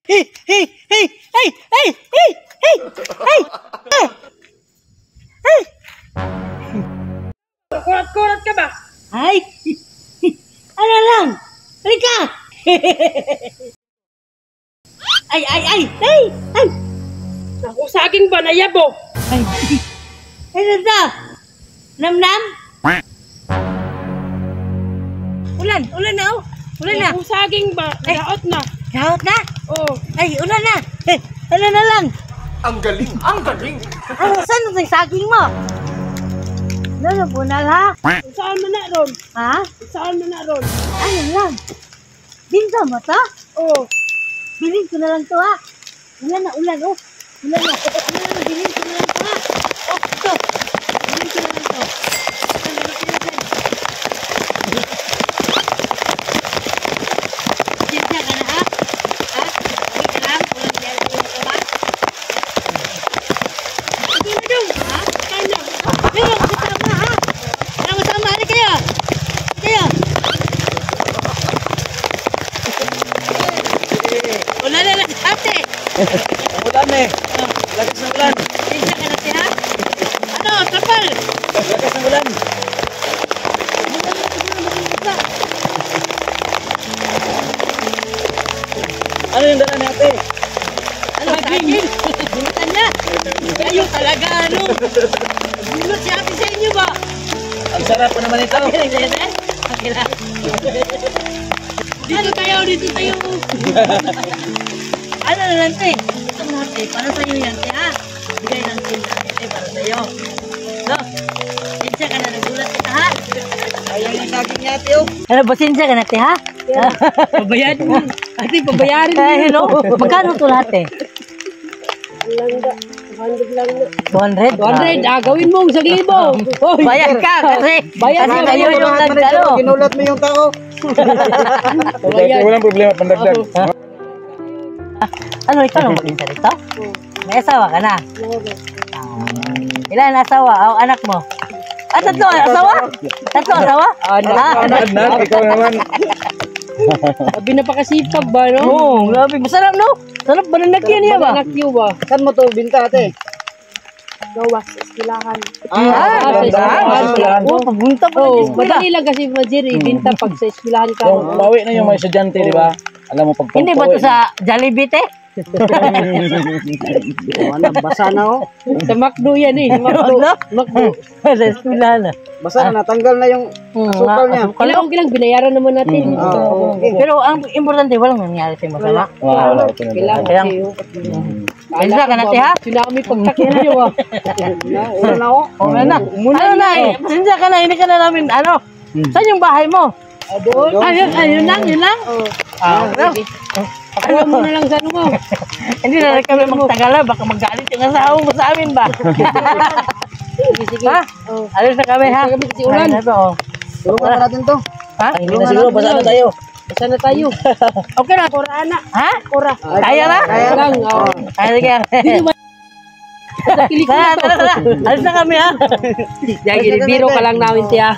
Hey, hey, hey, hey, hey, hey, hey, hey, hey. Kurat-kurat ka ba? Ay, ano lang? Halika! Ay, ay, ay, ay, ay. Naku, saging ba? Nayabo. Ay, ano to? Nam-nam? Ulan, ulan na oh. Ulan na. Naku, saging ba? Naot na. Kahot na? Oh. Ay, ulan na. Eh, ano na lang? Ang galing! Ang galing! Ano, saan ang saging mo? Ano, bunal ha? Saan mo na ron? Ha? Saan mo na ron? Ano lang? Binta mo to? Oh. Bilhin ko na lang to ha. Ulan na, ulan oh. Ulan na. Ulan na, bilhin ko na lang to ha. Oh, ito. Bilhin ko na lang to. Sensya ka na ha? Ha? Hindi ka lang. Ulan yan. Ulan ka ba? Ito na dong. Ha? Kain na. Kayo, kasama ha? Sama-sama. Ano kayo? Kayo. Ulan na lang. Ate. Ulan eh! Lakas ng ulan! Sensya ka na ha? Ano? Trapal. Lakas ng ulan! Ano yung dala ni ate? Ano, saging? Binutan niya. Kayo talaga, ano? Binut si ate sa inyo ba? Ang sarap po naman ito! Okay lang. Dito tayo, dito tayo. Ano na lang, te? Ito mo, te. Para sa'yo yan, te, ha? Bigay ng tinda, te, para sa'yo. No? Sinsya ka na, nagulat kita, ha? Ayaw yung saging ni ate oh! Ano ba, sinsya ka na, te, ha? Pabayarin mo. Ate, pabayarin mo. Ay, hello. Magkano ito lahat, te? Langga. 100 lang na. 200? 200, gawin mo 1,000. Hoy. Bayad ka, kasi. Bayad kasi ka, kayo bayad yung Lahat na rin nagdalo. ito, ginulat mo yung tao! Bayad. Walang problema, pandagdag. Ano, ikaw lang mag-insa dito? May asawa ka na? Ilan asawa? O, anak mo? Ah, tatlo asawa? Tatlo asawa? Anak, ikaw naman! Sabi na pakasipag ba, no? Oo, grabe. Masarap, no? Sarap ba na nagyan niya ba? Nakyo ba? Saan mo to binta ate? Gawas, iskilahan. Ah, eskwelahan. Oo, papunta pa Oh, ng eskwela. madali lang kasi Majir, ibinta pag sa iskilahan ka. Yung bawi na yung mga estudyante, di ba? Alam mo, pag Hindi ba ito sa Jollibee, te? Basa na oh! Sa McDo yan eh. McDo. Ano? McDo. Sa eskwela na. Basa na, natanggal na yung asukal niya. Kailangan kilang binayaran naman natin. Pero ang importante, walang nangyari sa masama. Wala ko na. Kailangan Kailangan. kayo. Isa ka na, te, ha? Tsunami pagtakil niyo ah. Una na ako. O, ano na? Ano na, eh? Pasensya ka na, hindi ka na namin, ano? Saan yung bahay mo? Doon. Ayun lang, yun lang. Ano? Ayaw mo na lang sa ano mo. Hindi na rin kami magtagala, baka magalit yung asawa mo sa amin ba? Sige, sige. Ha? Alis na kami, ha? Alis na kami kasi ulan. Ay, na to, oh. Tulungan na natin to. Ha? Hindi na siguro, basa na tayo. Basta na tayo. Okay na. Kora na. Ha? Kora. Kaya na? Kaya lang. Ay, sige. Sa pelikula Tara, to. tara, tara. Alis na kami, ha? Biro ka lang namin tiya.